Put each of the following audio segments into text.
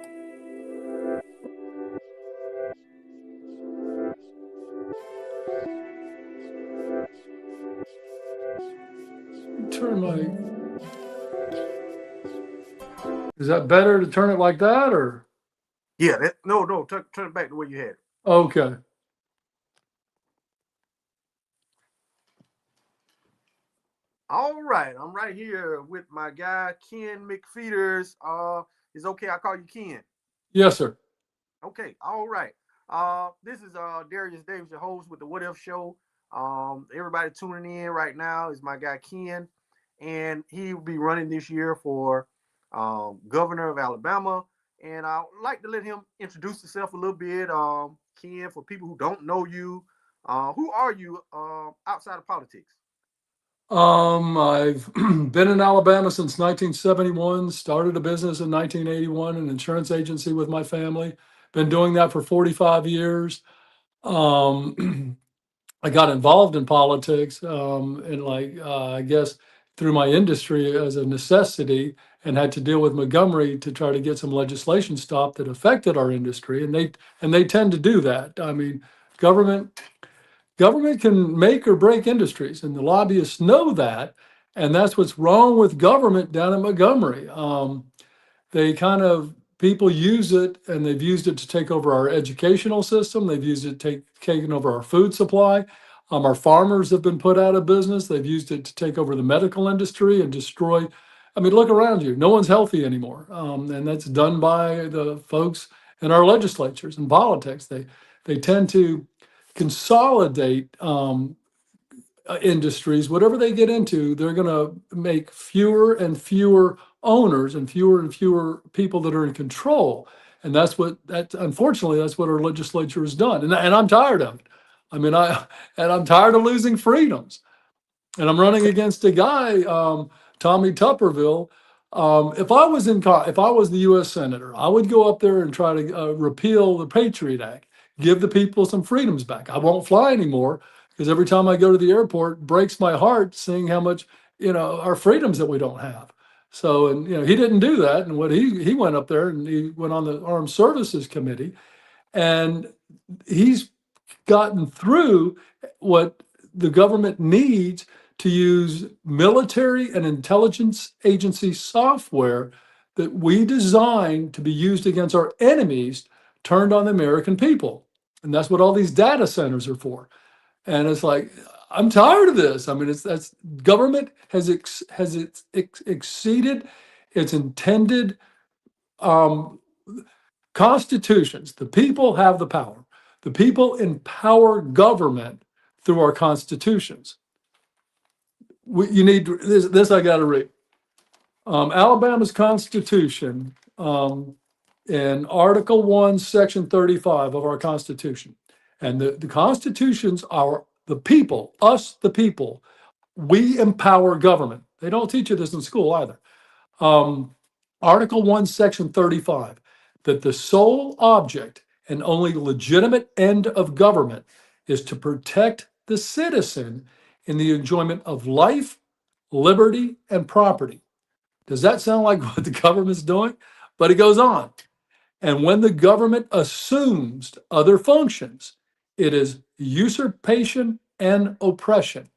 Turn my. Is that better to turn it like that or? Yeah, no, turn it back the way you had it. Okay. All right, I'm right here with my guy Ken McFeeters. Is okay? I call you Ken. Yes, sir. Okay, all right. This is Darius Davis, your host with the What If Show. Everybody tuning in right now is my guy Ken, and he will be running this year for governor of Alabama. And I'd like to let him introduce himself a little bit. Ken, for people who don't know you, who are you outside of politics? I've been in Alabama since 1971, started a business in 1981, an insurance agency with my family. Been doing that for 45 years. Um, I got involved in politics, and I guess through my industry as a necessity, and had to deal with Montgomery to try to get some legislation stopped that affected our industry. And they tend to do that. I mean, government government can make or break industries, and the lobbyists know that. And that's what's wrong with government down in Montgomery. They kind of people use it, and they've used it to take over our educational system. They've used it to taken over our food supply. Our farmers have been put out of business. They've used it to take over the medical industry and destroy. I mean, look around you. No one's healthy anymore, and that's done by the folks in our legislatures and politics. They tend to consolidate industries. Whatever they get into, they're going to make fewer and fewer owners and fewer people that are in control. And unfortunately, that's what our legislature has done. And I'm tired of it. I mean, I'm tired of losing freedoms. And I'm running against a guy, Tommy Tupperville. If I was the U.S. senator, I would go up there and try to repeal the Patriot Act, give the people some freedoms back. I won't fly anymore because every time I go to the airport, it breaks my heart seeing how much our freedoms that we don't have. So, and he didn't do that. And what he went up there and he went on the Armed Services Committee, and he's gotten through what the government needs to use military and intelligence agency software that we designed to be used against our enemies turned on the American people. And that's what all these data centers are for. And it's like, I'm tired of this. I mean, that's government has exceeded its intended um, constitutions. The people have the power. The people empower government through our constitutions. You need this. I got to read. Alabama's Constitution, in Article 1, Section 35 of our Constitution. And the constitutions are the people, us, the people. We empower government. They don't teach you this in school either. Article 1, Section 35, that the sole object and only legitimate end of government is to protect the citizen in the enjoyment of life, liberty, and property. Does that sound like what the government's doing? But it goes on. And when the government assumes other functions, it is usurpation and oppression.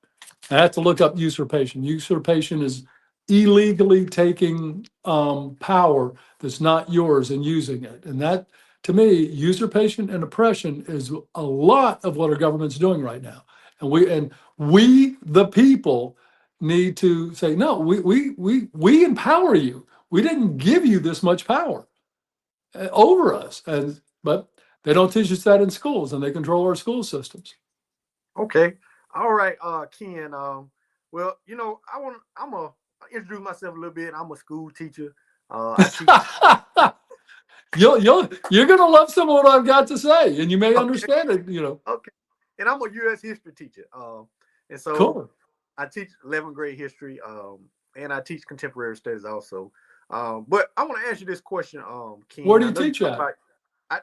I have to look up usurpation. Usurpation is illegally taking power that's not yours and using it. And that, to me, usurpation and oppression is a lot of what our government's doing right now. And we, the people, need to say, no, we empower you. We didn't give you this much power over us. But they don't teach us that in schools, and they control our school systems. Okay. All right, Ken. Well, I'm gonna introduce myself a little bit. I'm a school teacher. I teach. You're gonna love some of what I've got to say, and you may Okay. understand it. Okay. And I'm a U.S. history teacher. And so Cool. I teach 11th grade history. And I teach contemporary studies also. But I want to ask you this question, Where Ken. do I you know you teach talk at? about.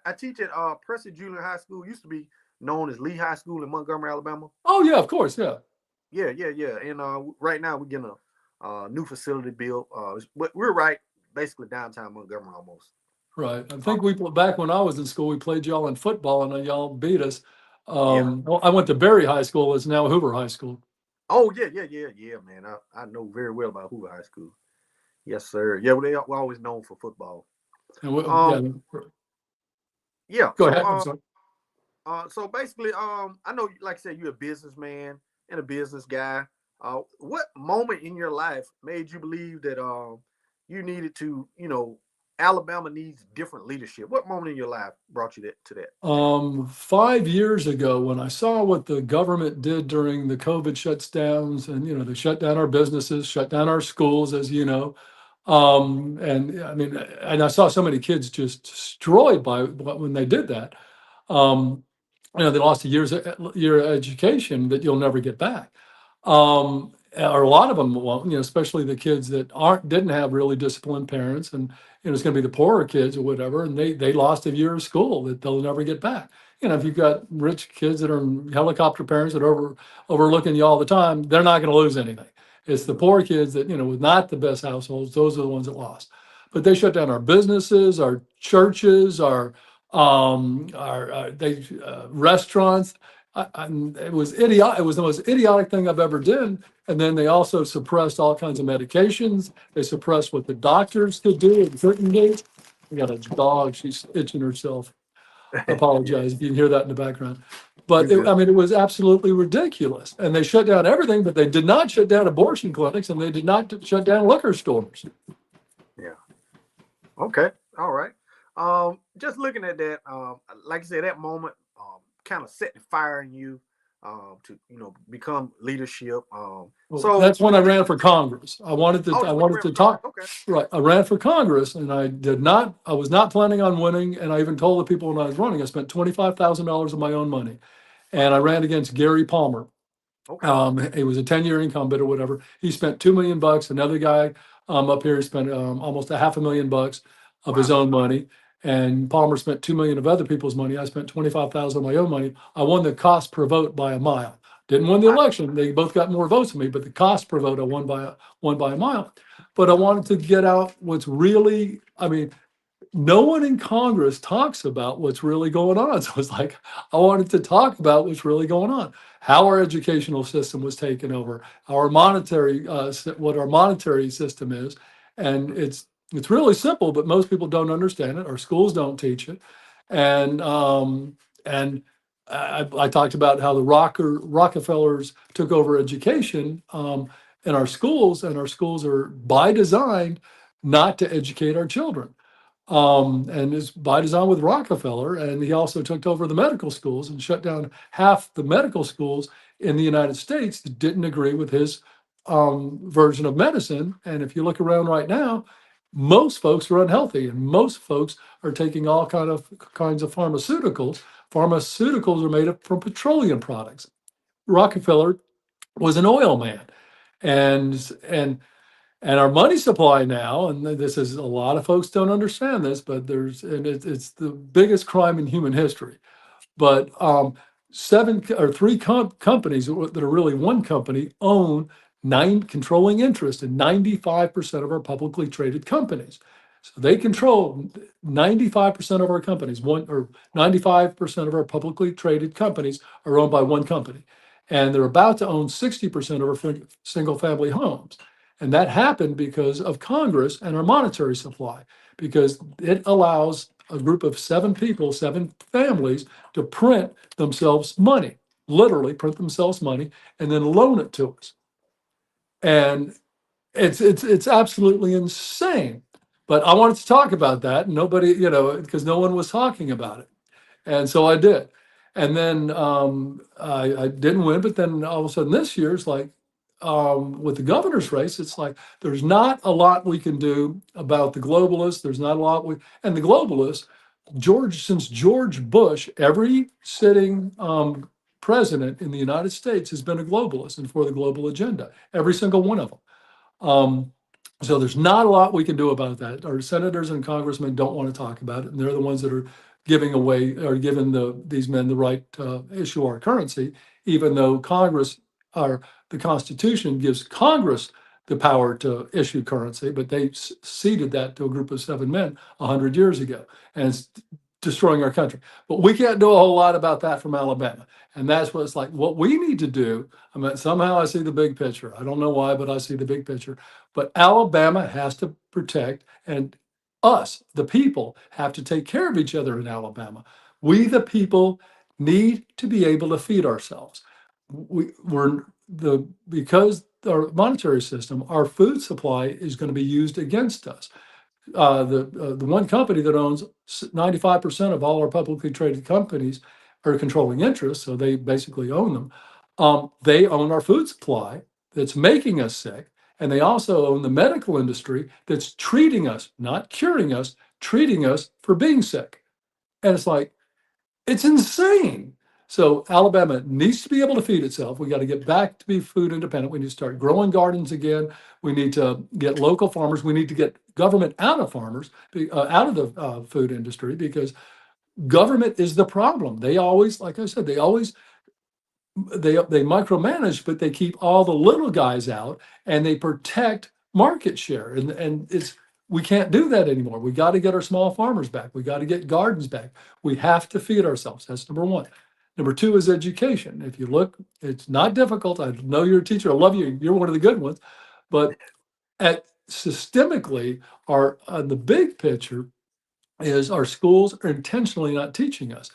I teach at Preston Junior High School. Used to be known as Lee High School in Montgomery, Alabama. Oh yeah, of course, yeah. Yeah. And right now we're getting a new facility built. But we're right basically downtown Montgomery almost. Right. I think back when I was in school, we played y'all in football and y'all beat us. Yeah. Well, I went to Berry High School. It's now Hoover High School. Oh yeah, man. I know very well about Hoover High School. Yes, sir. Yeah, well, we're always known for football. And Um, yeah, yeah. go ahead. I'm sorry. So basically, I know, like I said, you're a businessman and a business guy. What moment in your life made you believe that you needed to, Alabama needs different leadership? What moment in your life brought you to that? 5 years ago, when I saw what the government did during the COVID shutdowns, and they shut down our businesses, shut down our schools, as you know, and I mean, and I saw so many kids just destroyed by when they did that. Um, they lost a year of education that you'll never get back. Or a lot of them won't, especially the kids that didn't have really disciplined parents, and it's going to be the poorer kids or whatever, and they lost a year of school that they'll never get back. If you've got rich kids that are helicopter parents that are overlooking you all the time, they're not going to lose anything. It's the poor kids that, with not the best households, those are the ones that lost. But they shut down our businesses, our churches, restaurants. It was idiotic. It was the most idiotic thing I've ever done. And then they also suppressed all kinds of medications. They suppressed what the doctors could do and couldn't do. We got a dog. She's itching herself. I Yeah, apologize if you can hear that in the background. But you good. I mean, it was absolutely ridiculous. And they shut down everything, but they did not shut down abortion clinics, and they did not shut down liquor stores. Yeah. Okay. All right. Just looking at that, like I said, that moment kind of set the fire in you to become leadership. Well, So that's when I ran for Congress. I wanted oh, to. I that's when you wanted ran to for Congress. talk. Okay. Right. I ran for Congress, and I did not. I was not planning on winning, and I even told the people when I was running, I spent $25,000 of my own money, and I Wow. ran against Gary Palmer. Okay. He was a 10-year incumbent or whatever. He spent $2 million. Another guy up here spent almost a $500,000 of his Wow. own money. And Palmer spent 2 million of other people's money. I spent 25,000 of my own money. I won the cost per vote by a mile. Didn't win the Wow. election. They both got more votes than me, but the cost per vote I won by a mile. But I wanted to get out what's really, I mean, no one in Congress talks about what's really going on. So it's like, I wanted to talk about what's really going on, how our educational system was taken over, what our monetary system is. And it's really simple, but most people don't understand it. Our schools don't teach it. And I talked about how the Rockefellers took over education in our schools, and our schools are by design not to educate our children, and is by design with Rockefeller. And he also took over the medical schools and shut down half the medical schools in the United States that didn't agree with his version of medicine. And if you look around right now, most folks are unhealthy, and most folks are taking all kinds of pharmaceuticals. Pharmaceuticals are made up from petroleum products. Rockefeller was an oil man, and and our money supply now, and this is, a lot of folks don't understand this, but it's the biggest crime in human history. But three companies that are really one company own nine controlling interest in 95% of our publicly traded companies. So they control 95% of our companies. 95% of our publicly traded companies are owned by one company, and they're about to own 60% of our single family homes. And that happened because of Congress and our monetary supply, because it allows a group of seven people, seven families, to print themselves money, literally print themselves money, and then loan it to us. And it's absolutely insane. But I wanted to talk about that, and nobody, because no one was talking about it. And so I did. And then I didn't win, but then all of a sudden this year, it's like, with the governor's race, it's like there's not a lot we can do about the globalists. There's not a lot and the globalists, since George Bush, every sitting president in the United States has been a globalist and for the global agenda, every single one of them. Um, so there's not a lot we can do about that. Our senators and congressmen don't want to talk about it, and they're the ones that are giving away or giving these men the right to issue our currency, even though the Constitution gives Congress the power to issue currency, but they ceded that to a group of 7 men 100 years ago, and it's destroying our country. But we can't do a whole lot about that from Alabama, and that's what it's like. What we need to do. I mean, somehow I see the big picture. I don't know why, but I see the big picture. But Alabama has to protect, and us, the people, have to take care of each other in Alabama. We, the people, need to be able to feed ourselves. We're the because our monetary system, our food supply is going to be used against us. The one company that owns 95% of all our publicly traded companies are controlling interests, so they basically own them. They own our food supply that's making us sick, and they also own the medical industry that's treating us, not curing us, treating us for being sick. And it's like, it's insane. So Alabama needs to be able to feed itself. We got to get back to be food independent. We need to start growing gardens again. We need to get local farmers. We need to get government out of farmers, out of the food industry, because government is the problem. They always, like I said, they micromanage, but they keep all the little guys out, and they protect market share. And it's we can't do that anymore. We got to get our small farmers back. We got to get gardens back. We have to feed ourselves. That's number one. Number two is education. If you look, it's not difficult. I know you're a teacher. I love you. You're one of the good ones. But at systemically, the big picture is our schools are intentionally not teaching us.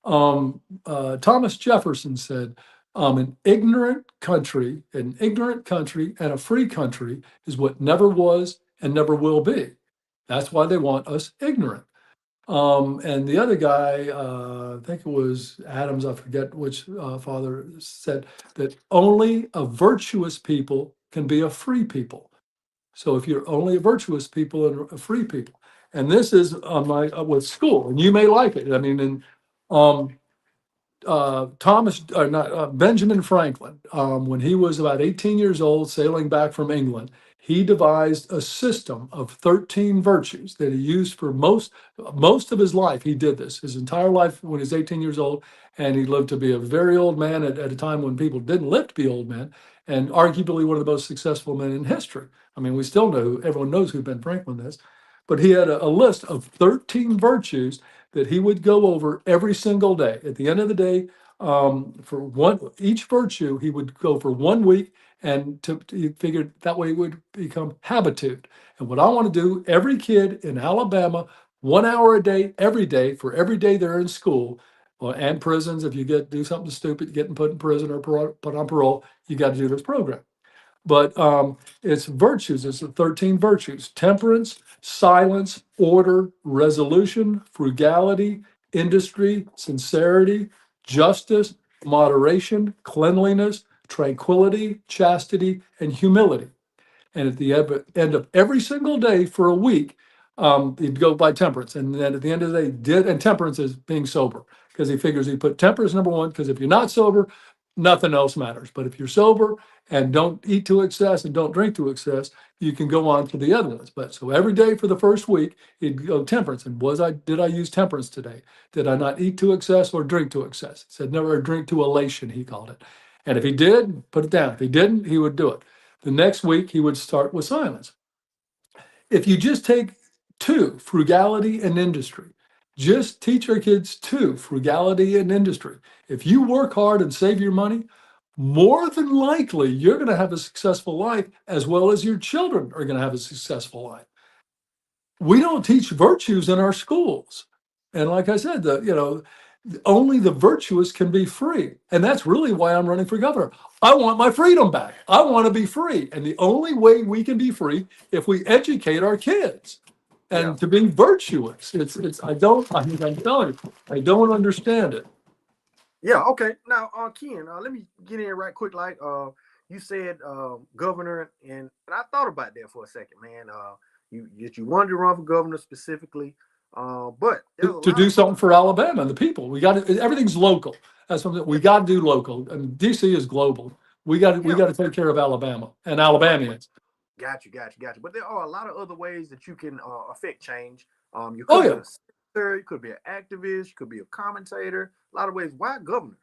Thomas Jefferson said, an ignorant country and a free country is what never was and never will be. That's why they want us ignorant. And the other guy, I think it was Adams, I forget which father, said that only a virtuous people can be a free people. So if you're only a virtuous people and a free people, and this is on my with school, and you may like it. I mean, and um, Benjamin Franklin, when he was about 18 years old, sailing back from England, he devised a system of 13 virtues that he used for most of his life. He did this his entire life when he was 18 years old, and he lived to be a very old man at a time when people didn't live to be old men, and arguably one of the most successful men in history. I mean, we still know, everyone knows who Ben Franklin is, but he had a list of 13 virtues that he would go over every single day. At the end of the day, for each virtue, he would go for 1 week, and he figured that way it would become habitude. And what I want to do, every kid in Alabama, 1 hour a day, every day, for every day they're in school, and prisons. If you do something stupid, getting put in prison or put on parole, you got to do this program. But it's virtues. It's the 13 virtues: temperance, silence, order, resolution, frugality, industry, sincerity, justice, moderation, cleanliness, tranquility, chastity, and humility. And at the end of every single day for a week, he'd go by temperance. And then at the end of the day, and temperance is being sober, because he figures he put temperance number one, because if you're not sober, nothing else matters. But if you're sober and don't eat to excess and don't drink to excess, you can go on to the other ones. But so every day for the first week, he'd go temperance. And did I use temperance today? Did I not eat to excess or drink to excess? He said never drink to elation, he called it. And if he did, put it down. If he didn't, he would do it. The next week, he would start with silence. If you just take two, frugality and industry, just teach our kids two, frugality and industry. If you work hard and save your money, more than likely you're going to have a successful life, as well as your children are going to have a successful life. We don't teach virtues in our schools. And like I said, only the virtuous can be free. And that's really why I'm running for governor. I want my freedom back. I want to be free. And the only way we can be free if we educate our kids and to be virtuous. I'm telling you, I don't understand it. Yeah, okay. Now, Ken, let me get in right quick. Like you said, governor, and I thought about that for a second, man. You wanted to run for governor specifically, but there's a To lot do of something for Alabama and the people. Everything's local. That's something we got to do local. And DC is global. We got to take care of Alabama and Alabamians. Got you. But there are a lot of other ways that you can affect change. You Oh could be yeah. a senator, you could be an activist, you could be a commentator. A lot of ways. Why governor?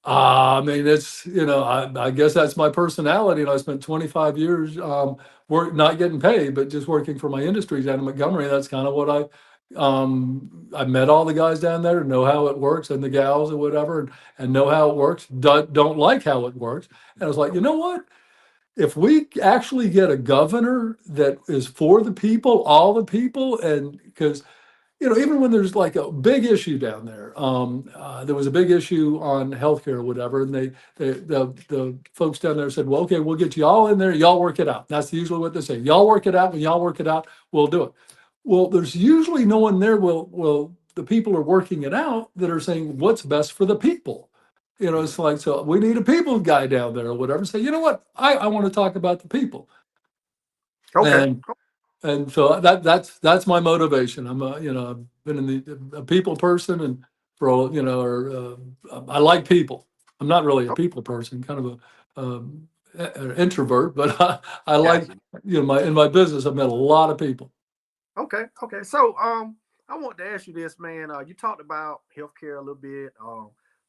I mean, it's, I guess that's my personality. And I spent 25 years not getting paid, but just working for my industries down in Montgomery. That's kind of what I met all the guys down there, know how it works, and the gals or whatever, and know how it works. Don't like how it works. And I was like, you know what? If we actually get a governor that is for the people, all the people, and because even when there's like a big issue down there, there was a big issue on healthcare or whatever, and the folks down there said, well, okay, we'll get you all in there, y'all work it out. That's usually what they say. Y'all work it out. When y'all work it out, we'll do it. Well, there's usually no one there. Well, the people are working it out that are saying what's best for the people. It's like, so we need a people guy down there or whatever. Say, you know what? I want to talk about the people. Okay. And so that's my motivation. I've been a people person, and I like people. I'm not really a people person, kind of an introvert, but I like, Gotcha. in my business, I've met a lot of people. Okay. Okay. So I want to ask you this, man. You talked about healthcare a little bit,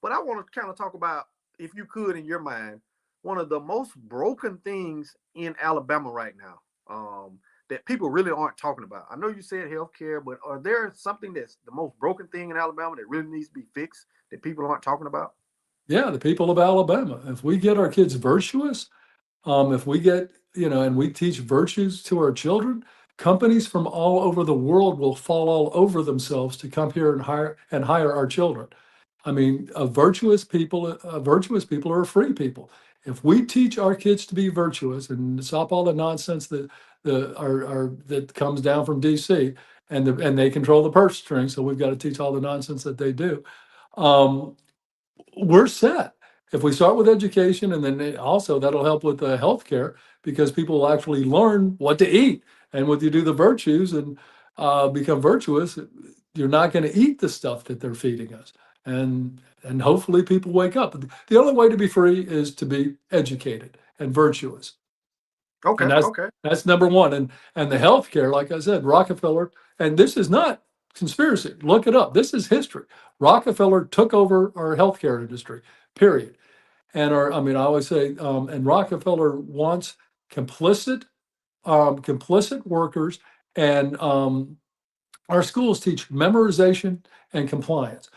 but I want to kind of talk about, if you could, in your mind, one of the most broken things in Alabama right now, that people really aren't talking about. I know you said healthcare, but are there something that's the most broken thing in Alabama that really needs to be fixed that people aren't talking about? Yeah, the people of Alabama. If we get our kids virtuous, if we get, and we teach virtues to our children, companies from all over the world will fall all over themselves to come here and hire our children. I mean, virtuous people are free people. If we teach our kids to be virtuous and stop all the nonsense that comes down from DC, and they control the purse string, so we've got to teach all the nonsense that they do. Um, we're set. If we start with education, and then also that'll help with the healthcare, because people will actually learn what to eat. And when you do the virtues and become virtuous, you're not going to eat the stuff that they're feeding us. And hopefully people wake up. The only way to be free is to be educated and virtuous. Okay. And Okay. that's number one. And the healthcare, like I said, Rockefeller, and this is not conspiracy. Look it up. This is history. Rockefeller took over our healthcare industry, period. I always say, and Rockefeller wants complicit, complicit workers, and our schools teach memorization and compliance.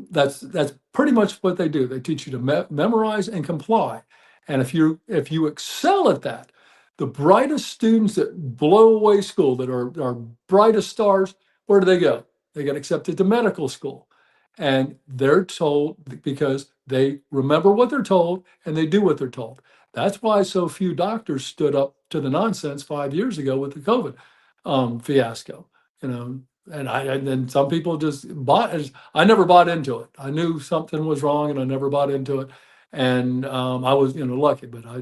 That's pretty much what they do. They teach you to memorize and comply. And if you excel at that, the brightest students that blow away school, that are brightest stars, where do they go? They get accepted to medical school. And they're told, because they remember what they're told and they do what they're told. That's why so few doctors stood up to the nonsense 5 years ago with the COVID fiasco. You know, and then some people just bought. I never bought into it. I knew something was wrong, and I never bought into it. And I was, lucky, but I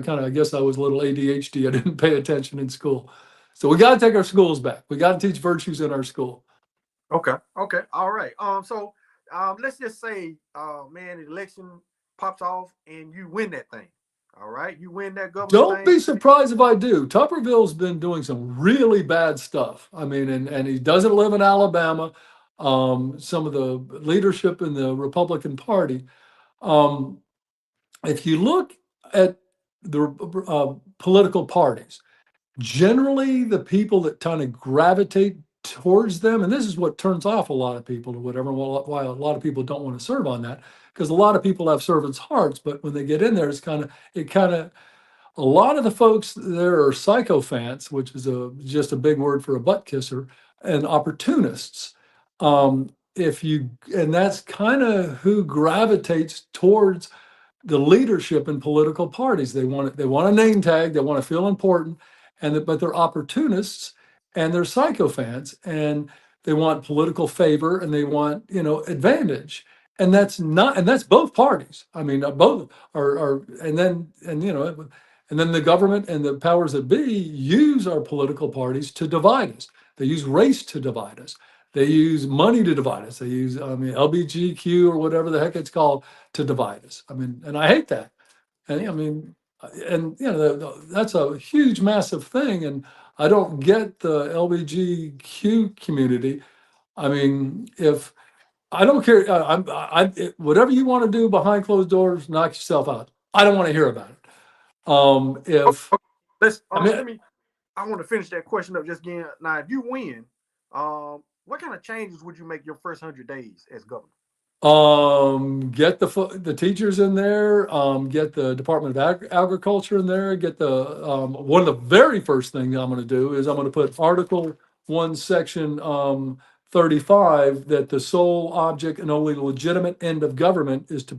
kind of, I guess I was a little ADHD. I didn't pay attention in school. So we got to take our schools back. We got to teach virtues in our school. Okay. Okay. All right. So let's just say, man, the election pops off and you win that thing. All right. You win that governor Don't thing. be surprised if I do. Tuberville's been doing some really bad stuff. I mean, and he doesn't live in Alabama. Some of the leadership in the Republican Party. Um, if you look at the political parties, generally the people that kind of gravitate towards them, and this is what turns off a lot of people or whatever, why a lot of people don't want to serve on that, because a lot of people have servants' hearts, but when they get in there, it kind of a lot of the folks there are sycophants, which is just a big word for a butt kisser, and opportunists. If you and that's kind of who gravitates towards the leadership in political parties. They want a name tag, they want to feel important, but they're opportunists and they're sycophants, and they want political favor and they want advantage. And that's both parties. I mean, both are and then the government and the powers that be use our political parties to divide us. They use race to divide us. They use money to divide us. They use, LBGQ or whatever the heck it's called to divide us. I mean, and I hate that. And I mean, and that's a huge, massive thing. And I don't get the LBGQ community. I mean, if I don't care. Whatever you want to do behind closed doors, knock yourself out. I don't want to hear about it. Okay, If okay. Let's I mean, let me. I want to finish that question up just again. Now, if you win, what kind of changes would you make your first 100 days as governor? Get the teachers in there, get the Department of Agriculture in there, get the one of the very first things I'm going to do is I'm going to put Article 1, Section 35, that the sole object and only legitimate end of government is to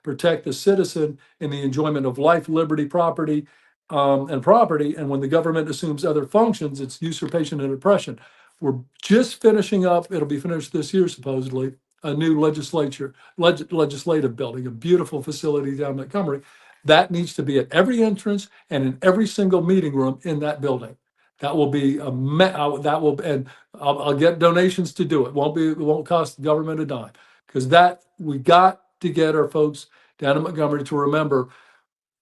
protect the citizen in the enjoyment of life, liberty, property, and when the government assumes other functions, it's usurpation and oppression. We're just finishing up, it'll be finished this year supposedly, a new legislative building, a beautiful facility down in Montgomery. That needs to be at every entrance and in every single meeting room in that building. That will be that will, and I'll get donations to do it. It won't cost the government a dime, because that we got to get our folks down in Montgomery to remember,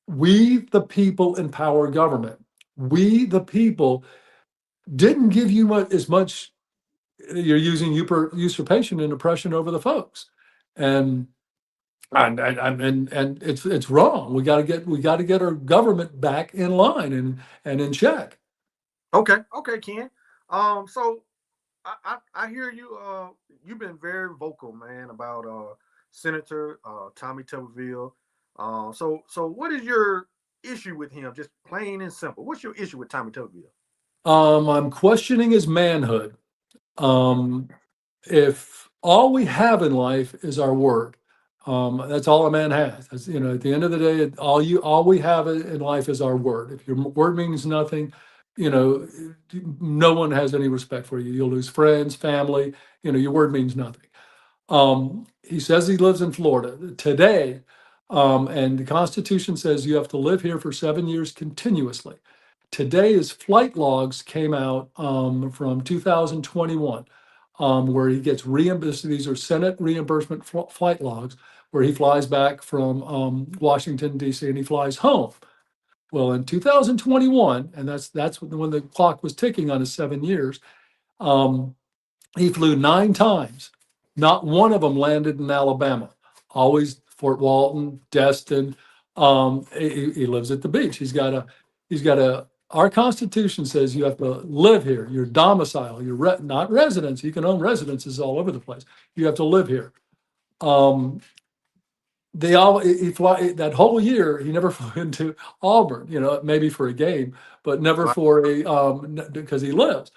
we the people empower government. We the people didn't give you as much. You're using usurpation and oppression over the folks, and and it's wrong. We got to get our government back in line and in check. Okay, okay, Ken. So I hear you. You've been very vocal, man, about Senator Tommy Tuberville. So what is your issue with him? Just plain and simple. What's your issue with Tommy Tuberville? I'm questioning his manhood. Um, if all we have in life is our word, that's all a man has. At the end of the day, all we have in life is our word. If your word means nothing, you know, no one has any respect for you. You'll lose friends, family. Your word means nothing. He says he lives in Florida today, and the Constitution says you have to live here for 7 years continuously. Today, his flight logs came out from 2021, where he gets reimbursed. These are Senate reimbursement flight logs, where he flies back from Washington, D.C., and he flies home. Well, in 2021, and that's when the clock was ticking on his 7 years, um, he flew 9 times. Not one of them landed in Alabama. Always Fort Walton, Destin. He lives at the beach. He's got a, our Constitution says you have to live here. Your domicile, not residence. You can own residences all over the place. You have to live here. Um, they all he fly that whole year. He never flew into Auburn. Maybe for a game, but never Right. for because he lives.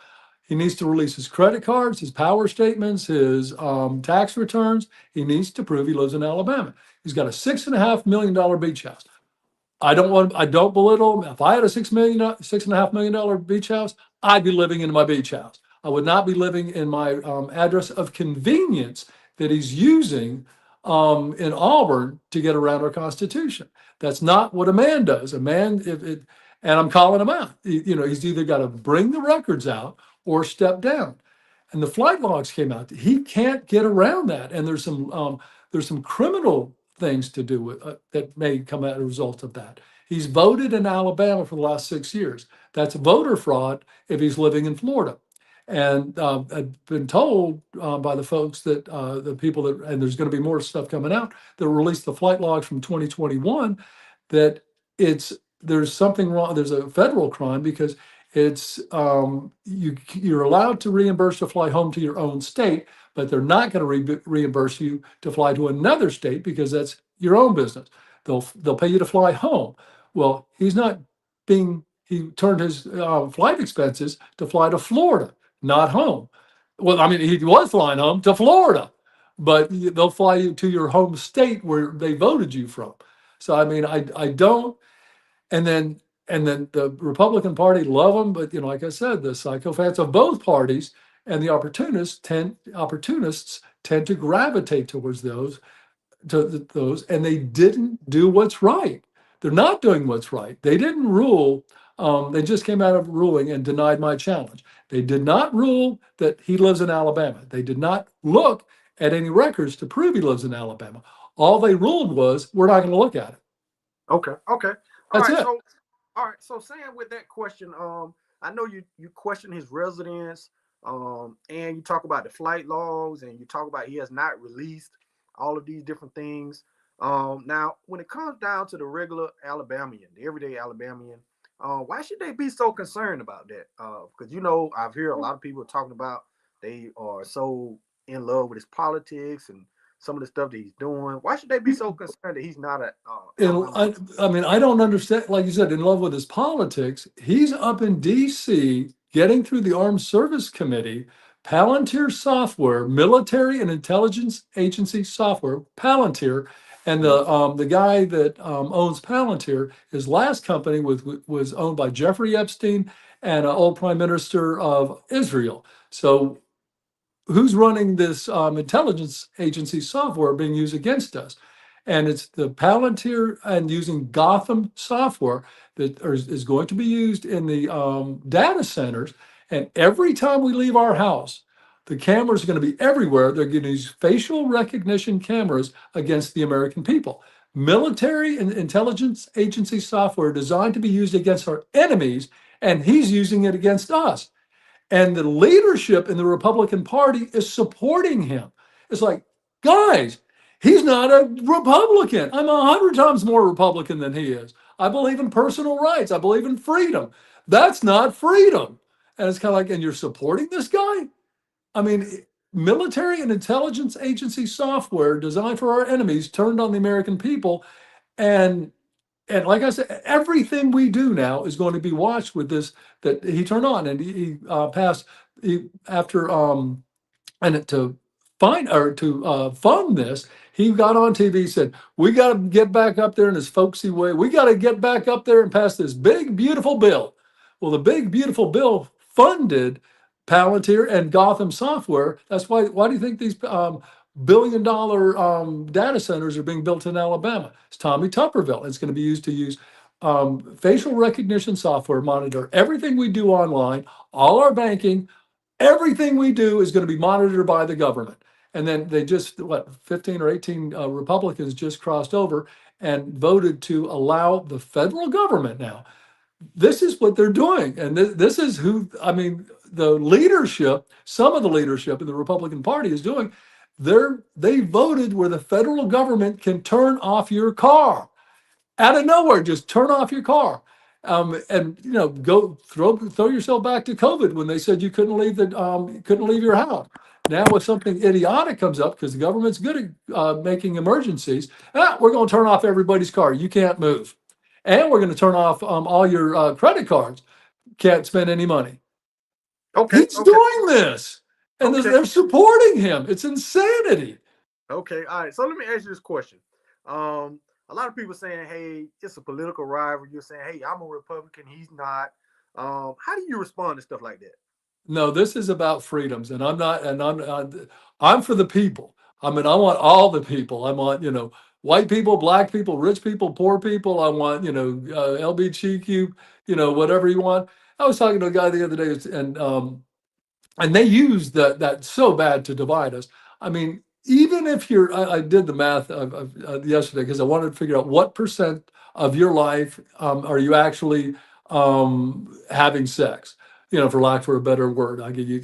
He needs to release his credit cards, his power statements, his tax returns. He needs to prove he lives in Alabama. He's got a $6.5 million beach house. I don't belittle him. If I had a $6.5 million beach house, I'd be living in my beach house. I would not be living in my address of convenience that he's using in Auburn to get around our Constitution. That's not what a man does. A man, and I'm calling him out. He's either got to bring the records out or step down. And the flight logs came out. He can't get around that. And there's some criminal things to do with that may come as a result of that. He's voted in Alabama for the last 6 years. That's voter fraud if he's living in Florida. And I've been told by the folks that the people that, and there's going to be more stuff coming out that released the flight logs from 2021, that there's something wrong. There's a federal crime because it's you're allowed to reimburse to fly home to your own state, but they're not going to reimburse you to fly to another state because that's your own business. They'll pay you to fly home. Well, he turned his flight expenses to fly to Florida, not home. Well, I mean, he was flying home to Florida, but they'll fly you to your home state where they voted you from. So I mean, I don't. And then the Republican Party love them, but like I said, the psychopaths of both parties and the opportunists tend to gravitate towards those, and they didn't do what's right. They're not doing what's right. They didn't rule. They just came out of ruling and denied my challenge. They did not rule that he lives in Alabama. They did not look at any records to prove he lives in Alabama. All they ruled was, we're not going to look at it. Okay. Okay. All That's right. it. So, all right. So, saying with that question, I know you question his residence. And you talk about the flight logs, and you talk about he has not released all of these different things. Now, when it comes down to the regular Alabamian, the everyday Alabamian, why should they be so concerned about that? Because I've heard a lot of people talking about they are so in love with his politics and some of the stuff that he's doing. Why should they be so concerned that he's not a Alabama? I mean, I don't understand. Like you said, in love with his politics, he's up in D.C. getting through the Armed Service Committee, Palantir Software, military and intelligence agency software, Palantir, and the guy that owns Palantir, his last company was owned by Jeffrey Epstein and an old Prime Minister of Israel. So who's running this intelligence agency software being used against us? And it's the Palantir and using Gotham software that is going to be used in the data centers. And every time we leave our house, the cameras are going to be everywhere. They're going to use facial recognition cameras against the American people. Military and intelligence agency software designed to be used against our enemies, and he's using it against us. And the leadership in the Republican Party is supporting him. It's like, guys, he's not a Republican. I'm 100 times more Republican than he is. I believe in personal rights. I believe in freedom. That's not freedom. And it's kind of like, and you're supporting this guy? I mean, military and intelligence agency software designed for our enemies turned on the American people. And like I said, everything we do now is going to be watched with this that he turned on, and he passed after and to fund this. He got on TV, said, "We got to get back up there in his folksy way. We got to get back up there and pass this big beautiful bill." Well, the big beautiful bill funded Palantir and Gotham Software. That's why. Why do you think these billion-dollar data centers are being built in Alabama? It's Tommy Tupperville. It's going to be used to use facial recognition software, monitor everything we do online, all our banking, everything we do is going to be monitored by the government. And then they just, 15 or 18 Republicans just crossed over and voted to allow the federal government now. This is what they're doing. And this is who, I mean, the leadership, some of the leadership in the Republican Party is doing. They voted where the federal government can turn off your car out of nowhere. Just turn off your car, and go throw yourself back to COVID when they said you couldn't leave your house. Now, if something idiotic comes up because the government's good at making emergencies, we're going to turn off everybody's car. You can't move, and we're going to turn off all your credit cards. Can't spend any money. Okay, He's okay, doing this, and okay, they're supporting him. It's insanity. okay. All right. So let me ask you this question. A lot of people saying, "Hey, it's a political rival." You're saying, "Hey, I'm a Republican. He's not." How do you respond to stuff like that? No, this is about freedoms, and I'm for the people. I mean, I want all the people. I want white people, black people, rich people, poor people. I want LGBTQ, whatever you want. I was talking to a guy the other day, and they use that so bad to divide us. I mean, even if I did the math yesterday because I wanted to figure out what percent of your life are you actually having sex, for lack of a better word. I give you,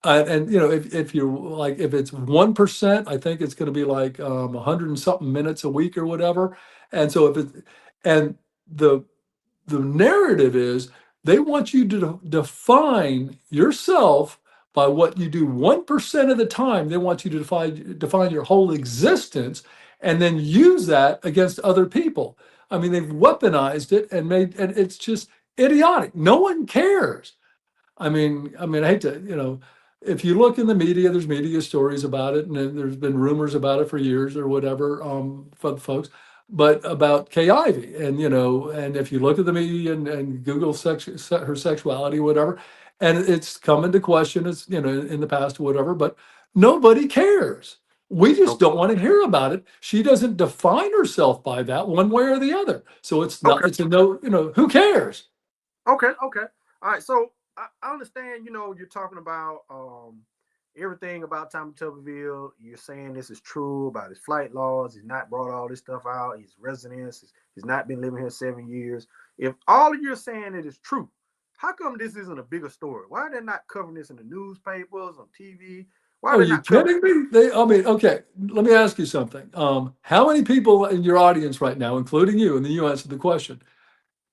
and if you're like, if it's 1%, I think it's going to be like 100 and something minutes a week or whatever. And so and the the narrative is they want you to define yourself by what you do 1% of the time. They want you to define your whole existence and then use that against other people. I mean, they've weaponized it and it's just idiotic. No one cares. I hate to, if you look in the media, there's media stories about it, and there's been rumors about it for years or whatever, for folks, but about Kay Ivey, and if you look at the media and Google her sexuality, whatever, and it's come into question, as in the past or whatever, but nobody cares. We just Okay, don't want to hear about it. She doesn't define herself by that one way or the other. So it's not, okay, it's a no, who cares? okay, okay. All right. So I understand. You're talking about everything about Tommy Tuberville. You're saying this is true about his flight laws. He's not brought all this stuff out. His residence. He's not been living here 7 years. If all of you're saying it is true, how come this isn't a bigger story? Why are they not covering this in the newspapers, on TV? Why are Are they you not covering? kidding me? I mean, okay, let me ask you something. How many people in your audience right now, including you, and then you answer the question,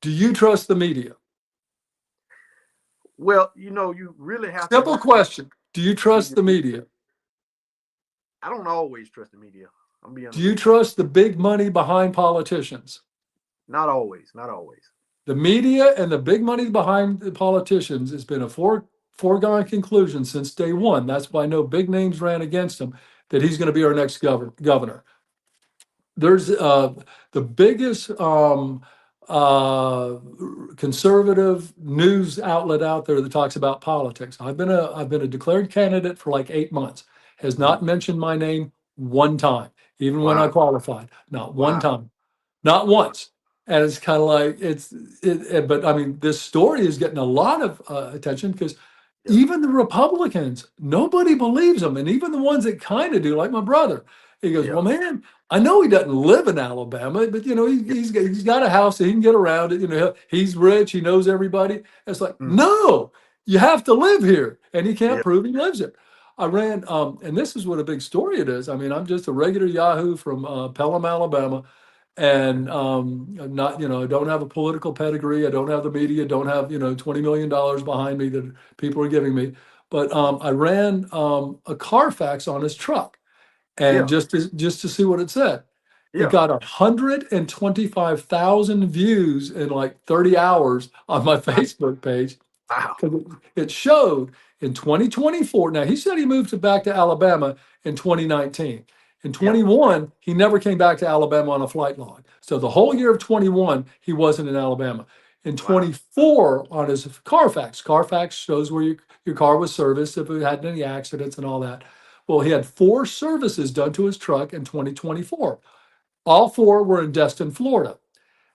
do you trust the media? Well, you really have to Simple look at question. Do you the trust the media. media? I don't always trust the media. I'm gonna be Do honest you with you. trust the big money behind politicians? Not always. Not always. The media and the big money behind the politicians has been a foregone conclusion since day one. That's why no big names ran against him, that he's going to be our next governor. There's the biggest uh, conservative news outlet out there that talks about politics. I've been a declared candidate for like 8 months. Has Mhm. not mentioned my name one time, even when I Wow. qualified. Not one Wow. time, not once. And it's kind of like but I mean, this story is getting a lot of attention because Yeah. even the Republicans, nobody believes them, and even the ones that kind of do, like my brother. He goes, Yeah. "Well, man, I know he doesn't live in Alabama, but Yeah. he's got a house, so he can get around it. He's rich, he knows everybody." It's like, Mm. no, you have to live here, and he can't Yeah. prove he lives here. I ran, and this is what a big story it is. I mean, I'm just a regular Yahoo from Pelham, Alabama, and I'm not, I don't have a political pedigree. I don't have the media. Don't have $20 million behind me that people are giving me. But I ran a Carfax on his truck, and Yeah. just to see what it said. It Yeah. got 125,000 views in like 30 hours on my Wow. Facebook page Wow. because it showed in 2024. Now he said he moved back to Alabama in 2019. In Yeah. 21, he never came back to Alabama on a flight log. So the whole year of 21, he wasn't in Alabama. In Wow. 24, on his Carfax shows where your car was serviced, if it had any accidents and all that. Well, he had 4 services done to his truck in 2024. All 4 were in Destin, Florida.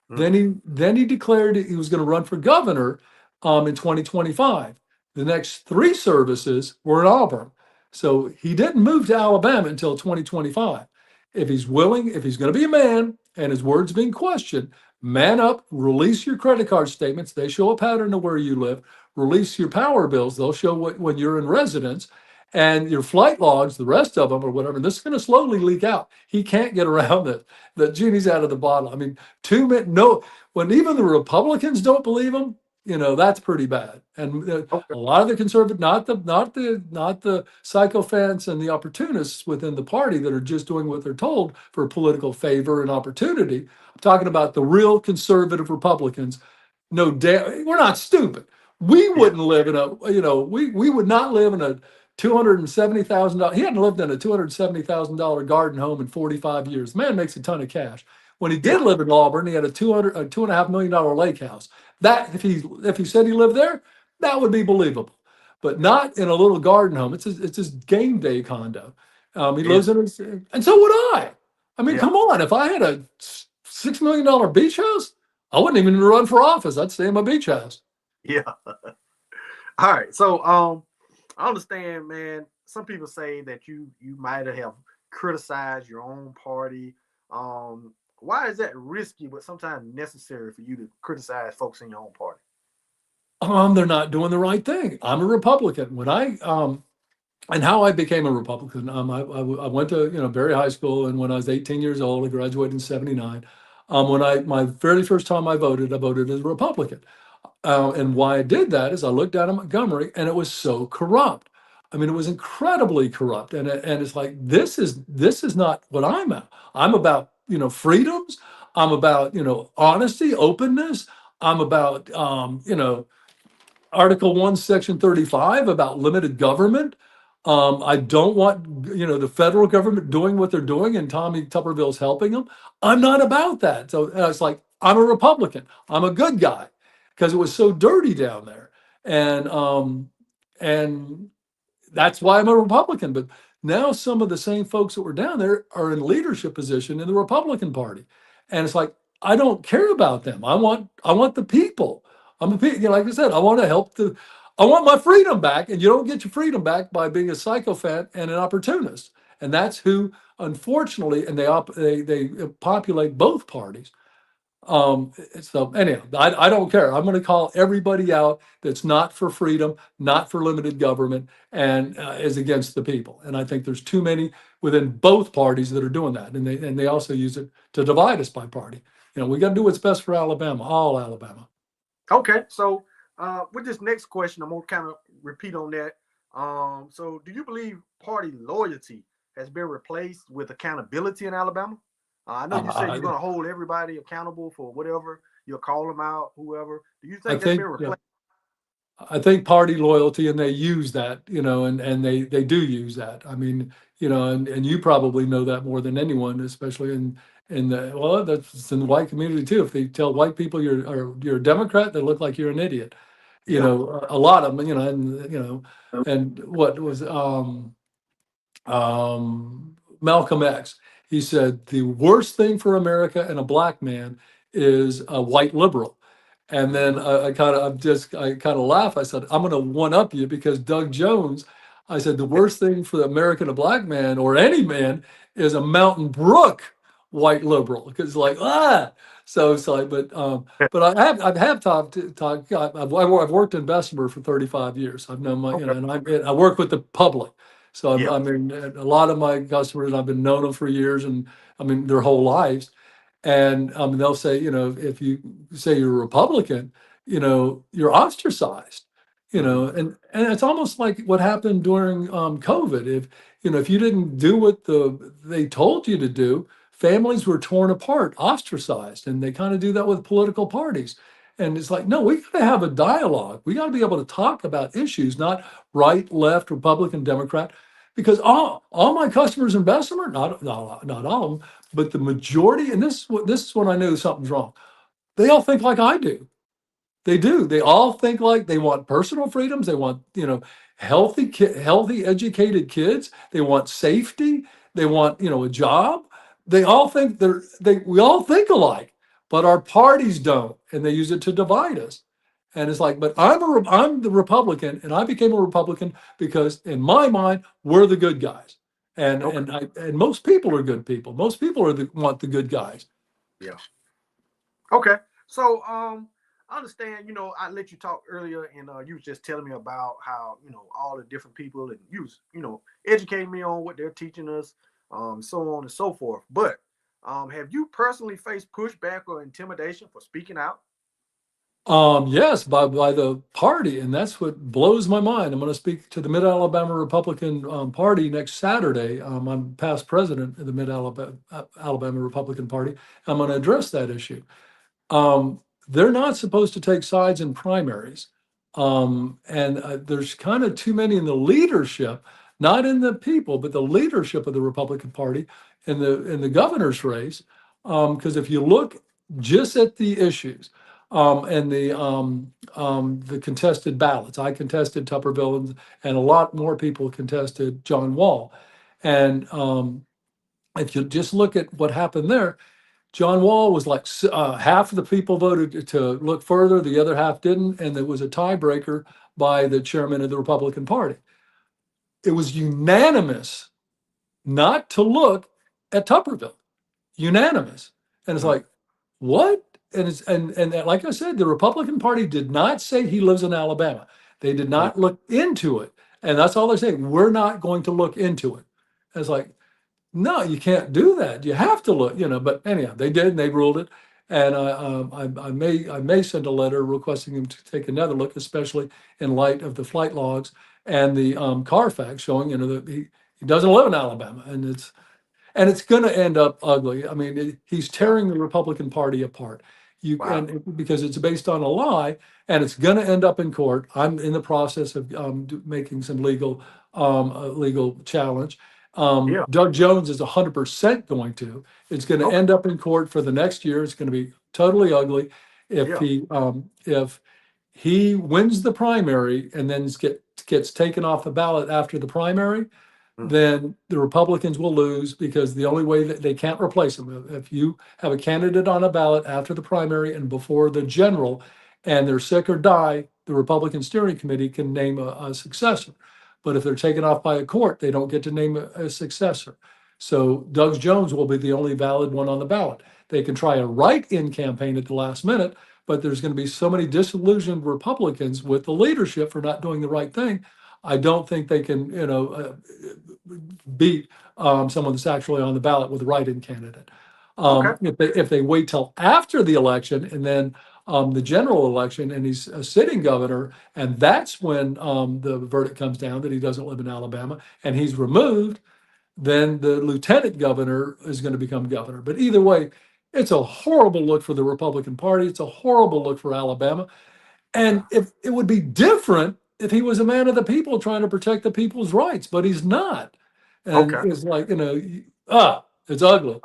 Mm. Then he declared he was going to run for governor in 2025. The next 3 services were in Auburn. So he didn't move to Alabama until 2025. If he's willing, if he's going to be a man and his words being questioned, man up, release your credit card statements. They show a pattern of where you live. Release your power bills. They'll show when you're in residence, and your flight logs, the rest of them or whatever. And this is going to slowly leak out. He can't get around it. The genie's out of the bottle. I mean, 2 minutes, no, when even the Republicans don't believe him, that's pretty bad. And Okay. a lot of the conservative, not the sycophants and the opportunists within the party that are just doing what they're told for political favor and opportunity. I'm talking about the real conservative Republicans. No damn, we're not stupid. We Yeah. wouldn't live in we would not live in a $270,000. He hadn't lived in a $270,000 garden home in 45 years. Man makes a ton of cash. When he Yeah. did live in Auburn, he had a $2.5 million lake house. That if he said he lived there, that would be believable, but not in a little garden home. It's his game day condo. He Yeah. lives in his, and so would I. I mean, Yeah. come on. If I had a $6 million beach house, I wouldn't even run for office. I'd stay in my beach house. Yeah. All right. So I understand, man. Some people say that you might have criticized your own party. Why is that risky, but sometimes necessary for you to criticize folks in your own party? They're not doing the right thing. I'm a Republican. When I and how I became a Republican, I went to Berry High School, and when I was 18 years old, I graduated in '79. When my very first time I voted as a Republican. And why I did that is I looked down at Montgomery, and it was so corrupt. I mean, it was incredibly corrupt, and it's like this is not what I'm at. I'm about freedoms. I'm about honesty, openness. I'm about Article 1, Section 35 about limited government. I don't want the federal government doing what they're doing, and Tommy Tuberville's helping them. I'm not about that. So it's like I'm a Republican. I'm a good guy because it was so dirty down there, and that's why I'm a Republican. But now some of the same folks that were down there are in leadership position in the Republican Party, and it's like I don't care about them. I want the people. Like I said, I want my freedom back, and you don't get your freedom back by being a sycophant and an opportunist. And that's who, unfortunately, and they populate both parties. So anyhow, I don't care. I'm going to call everybody out that's not for freedom, not for limited government, and is against the people. And I think there's too many within both parties that are doing that, and they also use it to divide us by party. We got to do what's best for Alabama, all Alabama. Okay, so with this next question, I'm gonna kind of repeat on that. So do you believe party loyalty has been replaced with accountability in Alabama? I know you said you're I, gonna hold everybody accountable for whatever you'll call them out, whoever. Do you I think that's been think yeah, replaced? I think party loyalty, and they use that, and they do use that. I mean, and you probably know that more than anyone, especially in the well, that's in the white community too. If they tell white people you're a Democrat, they look like you're an idiot. Yeah. A lot of them, and what was Malcolm X. He said the worst thing for America and a black man is a white liberal. And then I kind of laugh. I said, I'm going to one up you because Doug Jones, I said, the worst thing for the American, a black man or any man is a Mountain Brook white liberal. Because like, so it's like, but I've talked, I've worked in Bessemer for 35 years. I've known Okay. and I work with the public. So Yeah. I mean, a lot of my customers, I've been known them for years, and I mean their whole lives. And they'll say, if you say you're a Republican, you're ostracized. Hmm. And it's almost like what happened during COVID. If you didn't do what they told you to do, families were torn apart, ostracized, and they kind of do that with political parties. And it's like, no, we got to have a dialogue. We got to be able to talk about issues, not right, left, Republican, Democrat, because all my customers in Bessemer, not all of them, but the majority, and this is when I knew something's wrong. They all think like I do. They do. They all think like they want personal freedoms. They want, healthy, educated kids. They want safety. They want, a job. They all think we all think alike, but our parties don't, and they use it to divide us. And it's like, but I'm the Republican, and I became a Republican because in my mind we're the good guys, and Okay. and most people are good people. Most people want the good guys. Yeah. Okay. So I understand, I let you talk earlier and you was just telling me about how, all the different people and you was, educating me on what they're teaching us, so on and so forth. But have you personally faced pushback or intimidation for speaking out? Yes, by the party, and that's what blows my mind. I'm going to speak to the Mid Alabama Republican Party next Saturday. I'm past president of the Mid Alabama Republican Party. I'm going to address that issue. They're not supposed to take sides in primaries, and there's kind of too many in the leadership, not in the people, but the leadership of the Republican Party in the governor's race. Because if you look just at the issues and the contested ballots, I contested Tupperville, and a lot more people contested John Wall, and if you just look at what happened there, John Wall was like half of the people voted to look further, the other half didn't, and there was a tiebreaker by the chairman of the Republican Party. It was unanimous not to look at Tupperville, unanimous. And it's Mm. like, what? And like I said, the Republican Party did not say he lives in Alabama. They did Mm. not look into it, and that's all they're saying. We're not going to look into it. And it's like, no, you can't do that. You have to look, But anyhow, they did, and they ruled it. And I may send a letter requesting him to take another look, especially in light of the flight logs and the Carfax showing, that he doesn't live in Alabama, and it's going to end up ugly. I mean, he's Yeah. tearing the Republican Party apart. Wow. Because it's based on a lie, and it's going to end up in court. I'm in the process of making some legal challenge. Yeah. Doug Jones is 100% going to. It's going to Okay. end up in court for the next year. It's going to be totally ugly if Yeah. he wins the primary and then gets taken off the ballot after the primary, Mm. then the Republicans will lose because the only way that they can't replace them. If you have a candidate on a ballot after the primary and before the general, and they're sick or die, the Republican steering committee can name a successor. But if they're taken off by a court, they don't get to name a successor. So Doug Jones will be the only valid one on the ballot. They can try a write-in campaign at the last minute, but there's going to be so many disillusioned Republicans with the leadership for not doing the right thing. I don't think they can, beat someone that's actually on the ballot with a write-in candidate. Okay. If they wait till after the election and then the general election, and he's a sitting governor, and that's when the verdict comes down that he doesn't live in Alabama, and he's removed, then the lieutenant governor is going to become governor. But either way, it's a horrible look for the Republican Party. It's a horrible look for Alabama. Yeah. And if it would be different if he was a man of the people trying to protect the people's rights, but he's not. And Okay. it's like, it's ugly.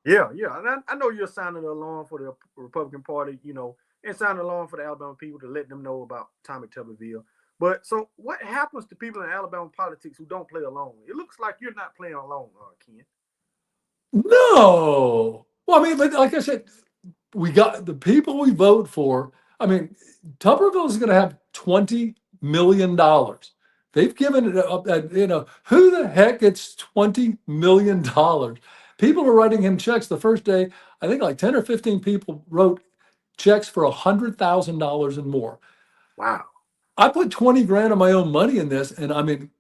Yeah, yeah. And I know you're sounding the alarm for the Republican Party, and sounding the alarm for the Alabama people to let them know about Tommy Tuberville. But so what happens to people in Alabama politics who don't play alone? It looks like you're not playing alone, Ken. No. Well, I mean, but like I said, we got the people we vote for. I mean, Tuberville is going to have $20 million. They've given it up. Who the heck gets $20 million? People are writing him checks the first day. I think like 10 or 15 people wrote checks for $100,000 and more. Wow. I put 20 grand of my own money in this, and I mean,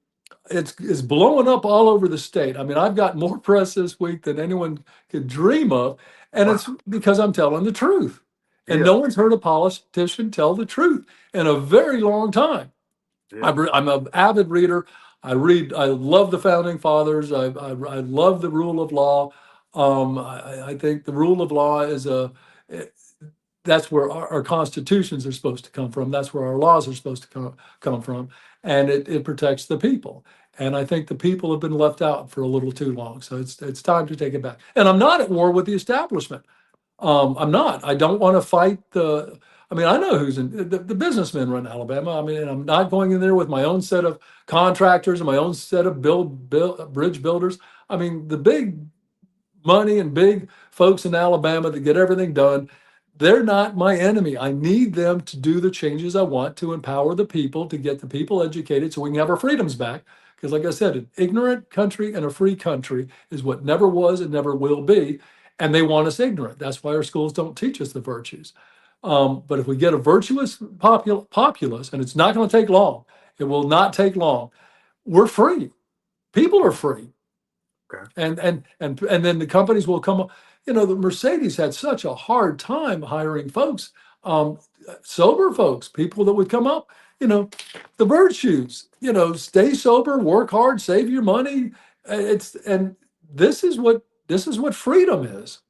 it's blowing up all over the state. I mean, I've got more press this week than anyone could dream of, and Wow. it's because I'm telling the truth. And Yeah. no one's heard a politician tell the truth in a very long time. Yeah. I'm an avid reader. I read. I love the founding fathers. I love the rule of law. I think the rule of law is that's where our constitutions are supposed to come from. That's where our laws are supposed to come from, and it protects the people. And I think the people have been left out for a little too long. So it's time to take it back. And I'm not at war with the establishment. I'm not. I don't want to fight the. I mean, I know who's in the businessmen run Alabama. I mean, and I'm not going in there with my own set of contractors and my own set of bridge builders. I mean, the big money and big folks in Alabama that get everything done, they're not my enemy. I need them to do the changes I want to empower the people, to get the people educated so we can have our freedoms back. Because, like I said, an ignorant country and a free country is what never was and never will be. And they want us ignorant. That's why our schools don't teach us the virtues. But if we get a virtuous populace, and it's not going to take long, it will not take long. We're free. People are free, Okay. and then the companies will come up. The Mercedes had such a hard time hiring folks, sober folks, people that would come up. The virtues. Stay sober, work hard, save your money. And this is what freedom is.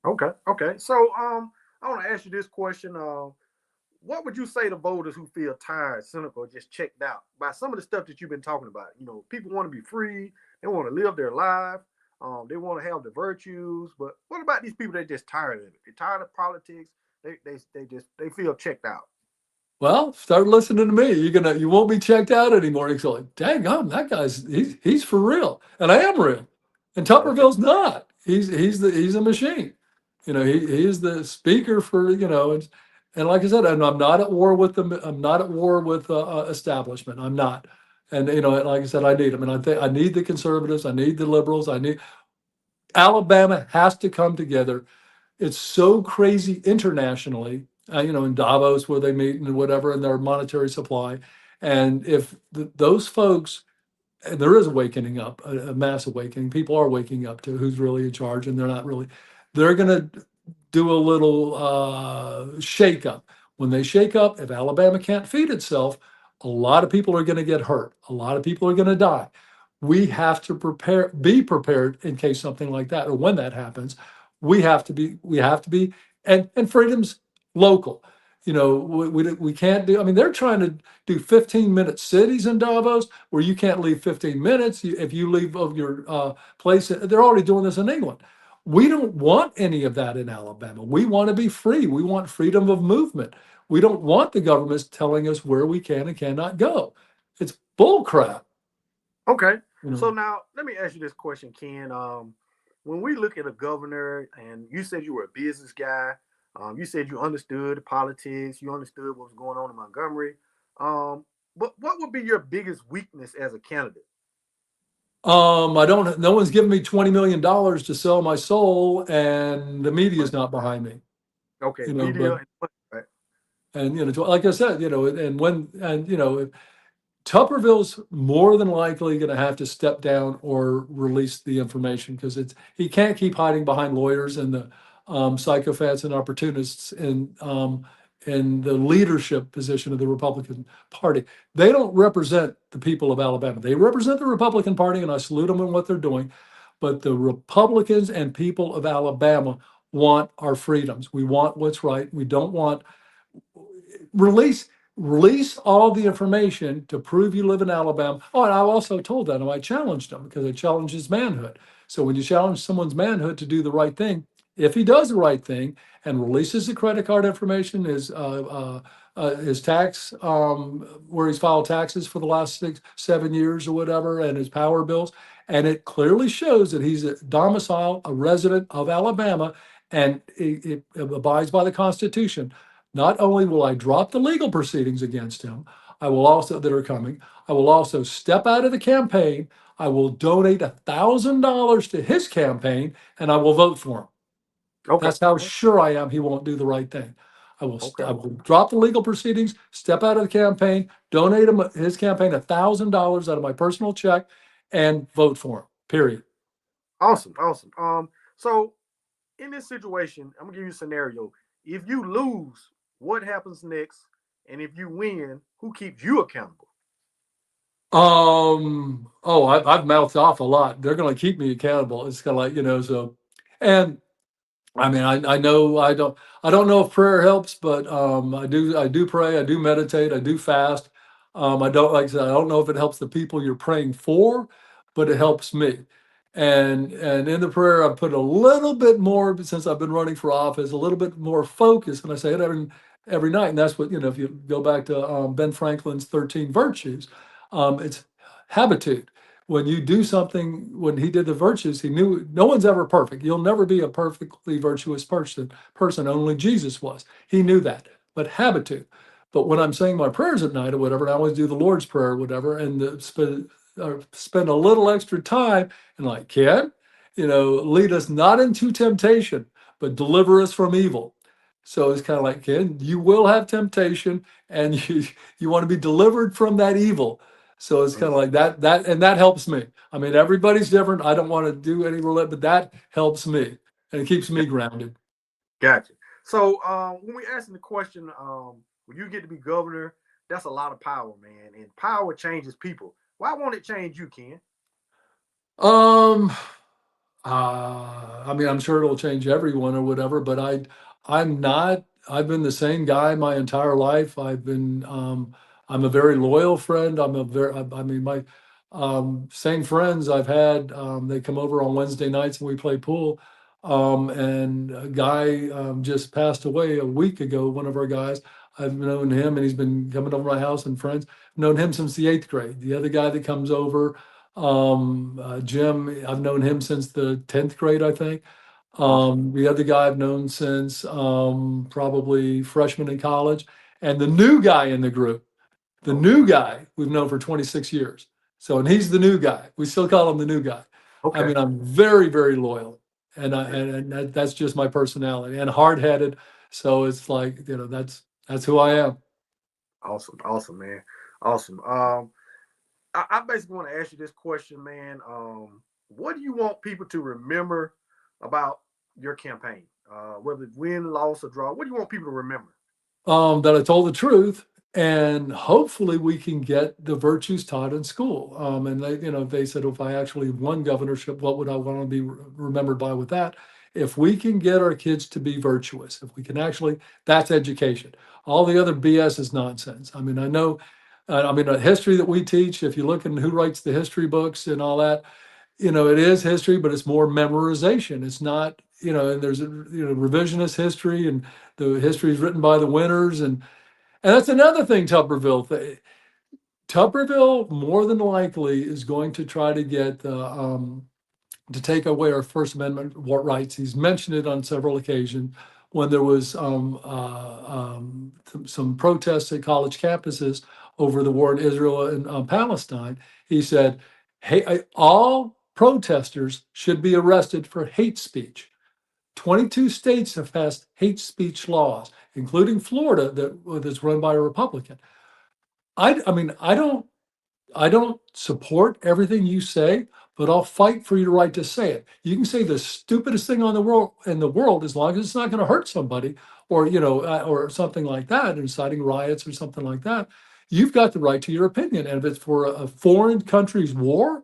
Okay. Okay. So I want to ask you this question. What would you say to voters who feel tired, cynical, just checked out by some of the stuff that you've been talking about? People want to be free, they want to live their life, they want to have the virtues. But what about these people that are just tired of it? They're tired of politics. They feel checked out. Well, start listening to me. You won't be checked out anymore. It's like, dang on, that guy's he's for real, and I am real. And Okay. Tuberville's not. He's a machine. He is the speaker for and like I said, I'm not at war with them. I'm not at war with establishment. I'm not. And like I said, I need them. And I think I need the conservatives. I need the liberals. I need Alabama has to come together. It's so crazy internationally, in Davos where they meet and whatever, and their monetary supply. And if those folks, and there is awakening up, a mass awakening, people are waking up to who's really in charge, and they're not really, they're going to do a little shake up. When they shake up, if Alabama can't feed itself, a lot of people are going to get hurt. A lot of people are going to die. We have to be prepared in case something like that, or when that happens. We have to be, and freedom's local. We can't do. I mean, they're trying to do 15-minute cities in Davos where you can't leave 15 minutes if you leave of your place. They're already doing this in England. We don't want any of that in Alabama. We want to be free. We want freedom of movement. We don't want the government telling us where we can and cannot go. It's bull crap. Okay. You So know. now let me ask you this question, Ken. When we look at a governor, and you said you were a business guy, you said you understood politics, you understood what was going on in Montgomery. But what would be your biggest weakness as a candidate? I don't. No one's giving me $20 million to sell my soul, and the media is not behind me. Okay, But media and money, right? and like I said, and Tupperville's more than likely going to have to step down or release the information because he can't keep hiding behind lawyers and the psychopaths and opportunists in the leadership position of the Republican Party. They don't represent the people of Alabama. They represent the Republican Party, and I salute them in what they're doing. But the Republicans and people of Alabama want our freedoms. We want what's right. We don't want release release all the information to prove you live in Alabama. Oh, and I also told that, and I challenged him because I challenged his manhood. So when you challenge someone's manhood to do the right thing, if he does the right thing and releases the credit card information, his tax, where he's filed taxes for the last 6, 7 years or whatever, and his power bills, and it clearly shows that he's a domicile, a resident of Alabama, and it abides by the Constitution. Not only will I drop the legal proceedings against him, I will also that are coming. I will also step out of the campaign. I will donate $1,000 to his campaign, and I will vote for him. Okay, That's how sure I am he won't do the right thing. I okay, will drop the legal proceedings, step out of the campaign, donate him his campaign $1,000 out of my personal check, and vote for him. Period. awesome, awesome. So in this situation, I'm gonna give you a scenario. If you lose, what happens next? And if you win, who keeps you accountable? I've mouthed off a lot. They're going to keep me accountable. It's kind of like, so, and I mean, I know I don't know if prayer helps, but I do pray, I do meditate, I do fast. I don't like I said, I don't know if it helps the people you're praying for, but it helps me. And in the prayer, I put a little bit more since I've been running for office, a little bit more focus, and I say it every night. And that's what if you go back to Ben Franklin's 13 virtues, it's habitude when you do something, when he did the virtues, he knew no one's ever perfect. You'll never be a perfectly virtuous person. Only Jesus was. He knew that. But habitude. But when I'm saying my prayers at night or whatever, and I always do the Lord's Prayer or whatever, and spend a little extra time and like, Ken, lead us not into temptation, but deliver us from evil. So it's kind of like, Ken, you will have temptation, and you want to be delivered from that evil. So it's kind of like and that helps me. I mean, everybody's different. I don't want to do any roulette, but that helps me and it keeps me grounded. Gotcha. So when we asking the question, when you get to be governor, that's a lot of power, man, and power changes people. Why won't it change you, Ken? Um, I mean, I'm sure it'll change everyone or whatever, but I'm not. I've been the same guy my entire life. I'm a very loyal friend. I mean, my same friends I've had. They come over on Wednesday nights and we play pool. And a guy just passed away a week ago. One of our guys. I've known him, and he's been coming over my house and friends. I've known him since the 8th grade. The other guy that comes over. Jim, I've known him since the 10th grade, I think. Awesome. The other guy I've known since probably freshman in college. And the new guy in the group, the Okay. new guy we've known for 26 years. So, and he's the new guy. We still call him the new guy. I Okay. mean, I'm very, very loyal. And Yeah. that's just my personality and hard headed. So it's like, that's who I am. Awesome. Awesome, man. Awesome. I basically want to ask you this question, man. What do you want people to remember about your campaign? Whether it's win, loss, or draw, what do you want people to remember? That I told the truth, and hopefully we can get the virtues taught in school. And they said, if I actually won governorship, what would I want to be remembered by with that? If we can get our kids to be virtuous, if we can actually, that's education. All the other BS is nonsense. I mean, I know, the history that we teach, if you look at who writes the history books and all that, it is history, but it's more memorization. It's not, and there's revisionist history, and the history is written by the winners, and that's another thing. Tupperville more than likely is going to try to get to take away our First Amendment rights. He's mentioned it on several occasions when there was some protests at college campuses over the war in Israel and Palestine. He said, all protesters should be arrested for hate speech. 22 states have passed hate speech laws, including Florida, that's run by a Republican. I mean, I don't support everything you say, but I'll fight for your right to say it. You can say the stupidest thing on the world in the world as long as it's not going to hurt somebody, or or something like that, inciting riots or something like that. You've got the right to your opinion, and if it's for a foreign country's war,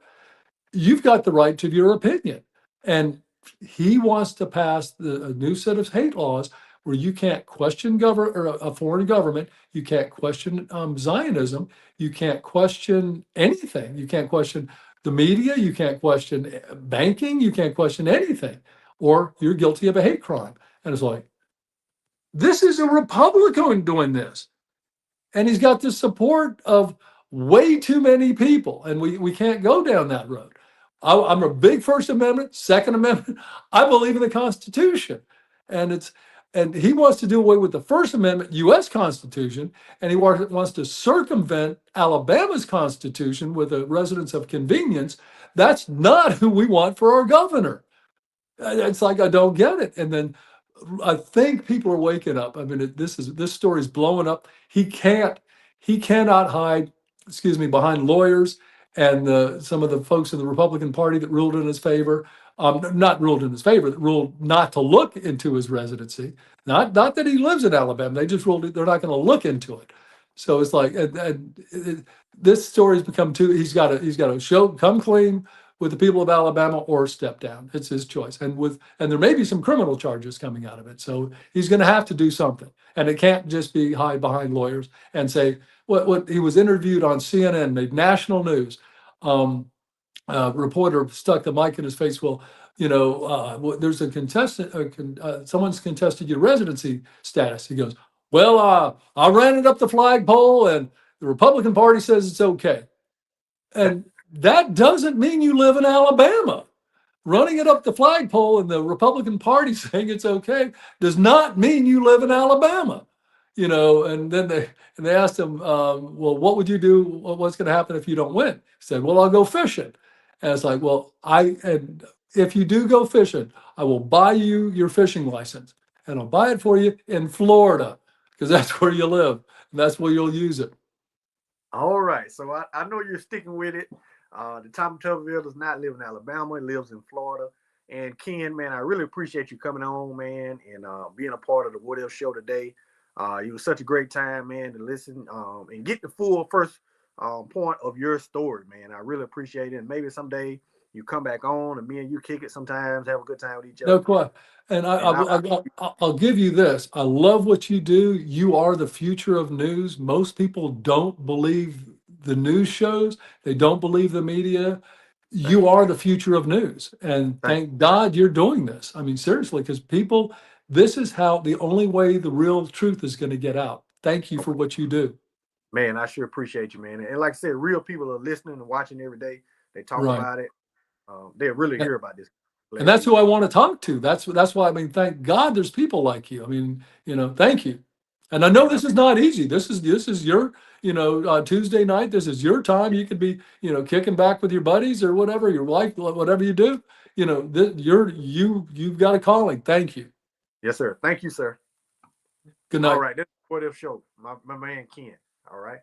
you've got the right to your opinion. And he wants to pass a new set of hate laws where you can't question a foreign government, you can't question Zionism, you can't question anything, you can't question the media, you can't question banking, you can't question anything, or you're guilty of a hate crime. And it's like, this is a Republican doing this, and he's got the support of way too many people, and we can't go down that road. I'm a big First Amendment, Second Amendment. I believe in the Constitution, and he wants to do away with the First Amendment, U.S. Constitution, and he wants to circumvent Alabama's Constitution with a residence of convenience. That's not who we want for our governor. It's like, I don't get it. And then I think people are waking up. I mean, this story is blowing up. He cannot hide, excuse me, behind lawyers and some of the folks in the Republican Party that ruled in his favor. Not ruled in his favor, that ruled not to look into his residency. Not that he lives in Alabama. They just ruled they're not going to look into it. So it's like, this story's become too. He's got to come clean with the people of Alabama or step down. It's his choice. And there may be some criminal charges coming out of it. So he's going to have to do something. And it can't just be hide behind lawyers and say what he was interviewed on CNN, made national news. Reporter stuck the mic in his face. Well, there's a contestant, someone's contested your residency status. He goes, well, I ran it up the flagpole and the Republican Party says it's okay. And that doesn't mean you live in Alabama. Running it up the flagpole and the Republican Party saying it's okay does not mean you live in Alabama. And then they asked him, well, what would you do? What's going to happen if you don't win? He said, well, I'll go fishing. And it's like, well, and if you do go fishing, I will buy you your fishing license, and I'll buy it for you in Florida because that's where you live and that's where you'll use it. All right. So I know you're sticking with it. The Tom Tuberville does not live in Alabama. He lives in Florida. And Ken, man, I really appreciate you coming on, man, and being a part of the What If show today. It was such a great time, man, to listen and get the full first point of your story, man. I really appreciate it. And maybe someday you come back on and me and you kick it sometimes, have a good time with each other. No question. And I'll give you this. I love what you do. You are the future of news. Most people don't believe the news shows. They don't believe the media. You are the future of news. And thank God you're doing this. I mean, seriously, because this is the only way the real truth is going to get out. Thank you for what you do. Man, I sure appreciate you, man. And like I said, real people are listening and watching every day. They talk about it. They really hear about this. And that's who I want to talk to. That's why, I mean, thank God there's people like you. I mean, thank you. And I know this is not easy. This is your, Tuesday night. This is your time. You could be, kicking back with your buddies or whatever, your wife, whatever you do. You've got a calling. Thank you. Yes, sir. Thank you, sir. Good night. All right. This is What If Show. My man Ken. All right.